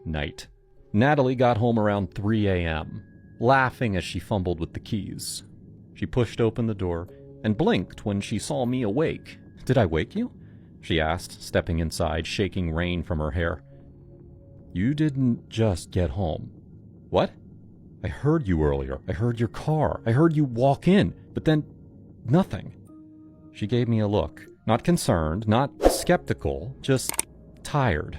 night. Natalie got home around 3 a.m., laughing as she fumbled with the keys. She pushed open the door and blinked when she saw me awake. "Did I wake you?" she asked, stepping inside, shaking rain from her hair. "You didn't just get home." "What?" "I heard you earlier. I heard your car. I heard you walk in, but then nothing." She gave me a look. Not concerned, not skeptical, just tired.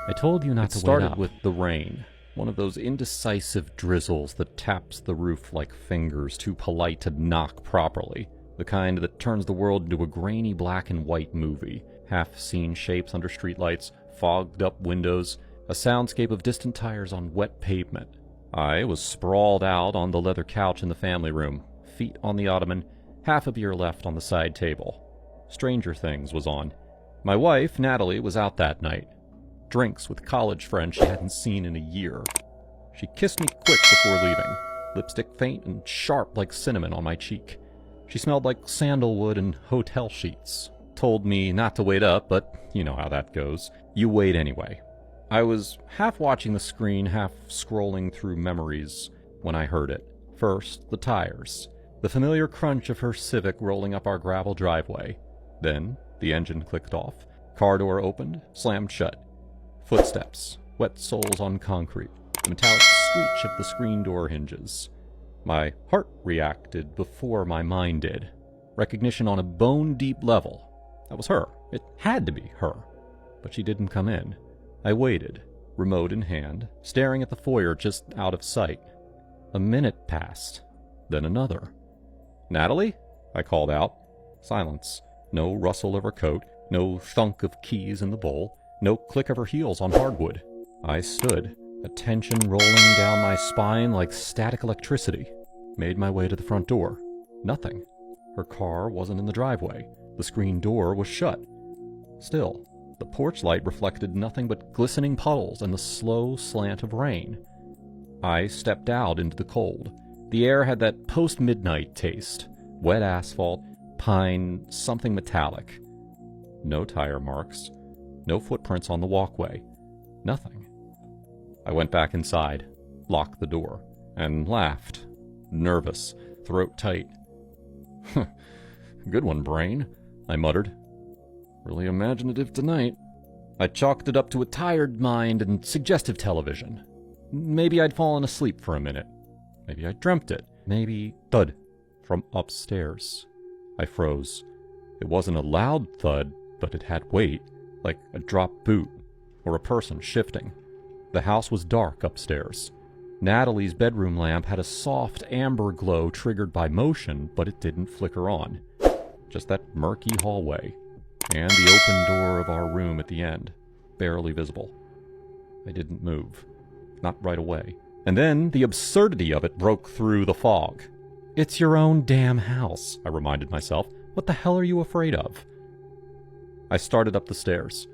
"I told you not to wait up." It started with the rain. One of those indecisive drizzles that taps the roof like fingers too polite to knock properly. The kind that turns the world into a grainy black and white movie. Half-seen shapes under streetlights, fogged-up windows, a soundscape of distant tires on wet pavement. I was sprawled out on the leather couch in the family room, feet on the ottoman, half a beer left on the side table. Stranger Things was on. My wife, Natalie, was out that night. Drinks with college friends she hadn't seen in a year. She kissed me quick before leaving, lipstick faint and sharp like cinnamon on my cheek. She smelled like sandalwood and hotel sheets. Told me not to wait up, but you know how that goes. You wait anyway. I was half watching the screen, half scrolling through memories when I heard it. First, the tires. The familiar crunch of her Civic rolling up our gravel driveway. Then, the engine clicked off. Car door opened, slammed shut. Footsteps, wet soles on concrete, the metallic screech of the screen door hinges. My heart reacted before my mind did. Recognition on a bone-deep level. That was her. It had to be her. But she didn't come in. I waited, remote in hand, staring at the foyer just out of sight. A minute passed, then another. "Natalie?" I called out. Silence. No rustle of her coat, no thunk of keys in the bowl. No click of her heels on hardwood. I stood, a tension rolling down my spine like static electricity. Made my way to the front door. Nothing. Her car wasn't in the driveway. The screen door was shut. Still, the porch light reflected nothing but glistening puddles and the slow slant of rain. I stepped out into the cold. The air had that post-midnight taste. Wet asphalt, pine, something metallic. No tire marks. No footprints on the walkway. Nothing. I went back inside, locked the door, and laughed. Nervous, throat tight. "Good one, brain," I muttered. "Really imaginative tonight." I chalked it up to a tired mind and suggestive television. Maybe I'd fallen asleep for a minute. Maybe I dreamt it. Maybe thud from upstairs. I froze. It wasn't a loud thud, but it had weight. Like a dropped boot, or a person shifting. The house was dark upstairs. Natalie's bedroom lamp had a soft amber glow triggered by motion, but it didn't flicker on. Just that murky hallway, and the open door of our room at the end, barely visible. I didn't move. Not right away. And then the absurdity of it broke through the fog. "It's your own damn house," I reminded myself. "What the hell are you afraid of?" I started up the stairs.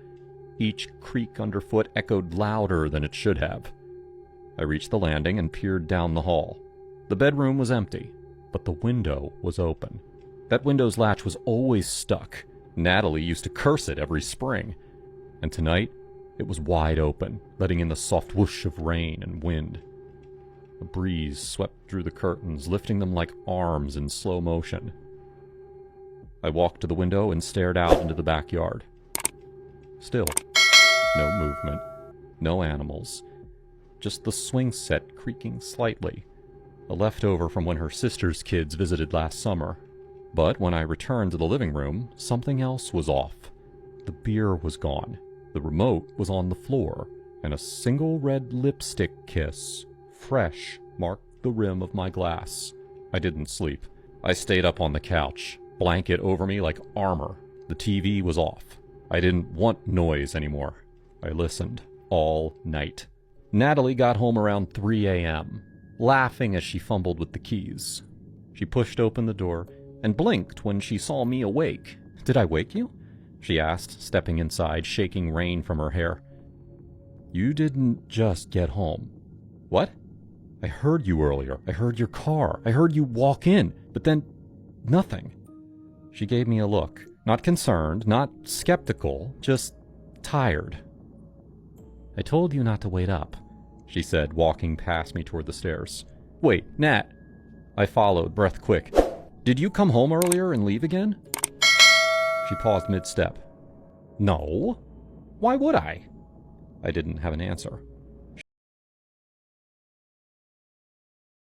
Each creak underfoot echoed louder than it should have. I reached the landing and peered down the hall. The bedroom was empty, but the window was open. That window's latch was always stuck. Natalie used to curse it every spring. And tonight, it was wide open, letting in the soft whoosh of rain and wind. A breeze swept through the curtains, lifting them like arms in slow motion. I walked to the window and stared out into the backyard. Still, no movement, no animals, just the swing set creaking slightly, a leftover from when her sister's kids visited last summer. But when I returned to the living room, something else was off. The beer was gone, the remote was on the floor, and a single red lipstick kiss, fresh, marked the rim of my glass. I didn't sleep. I stayed up on the couch, blanket over me like armor. The TV was off. I didn't want noise anymore. I listened all night. Natalie got home around 3 a.m., laughing as she fumbled with the keys. She pushed open the door and blinked when she saw me awake. "Did I wake you?" she asked, stepping inside, shaking rain from her hair. "You didn't just get home." "What?" "I heard you earlier. I heard your car. I heard you walk in, but then nothing." She gave me a look. Not concerned, not skeptical, just tired. I told you not to wait up, she said, walking past me toward the stairs. Wait, Nat. I followed, breath quick. Did you come home earlier and leave again? She paused mid-step. No. Why would I? I didn't have an answer.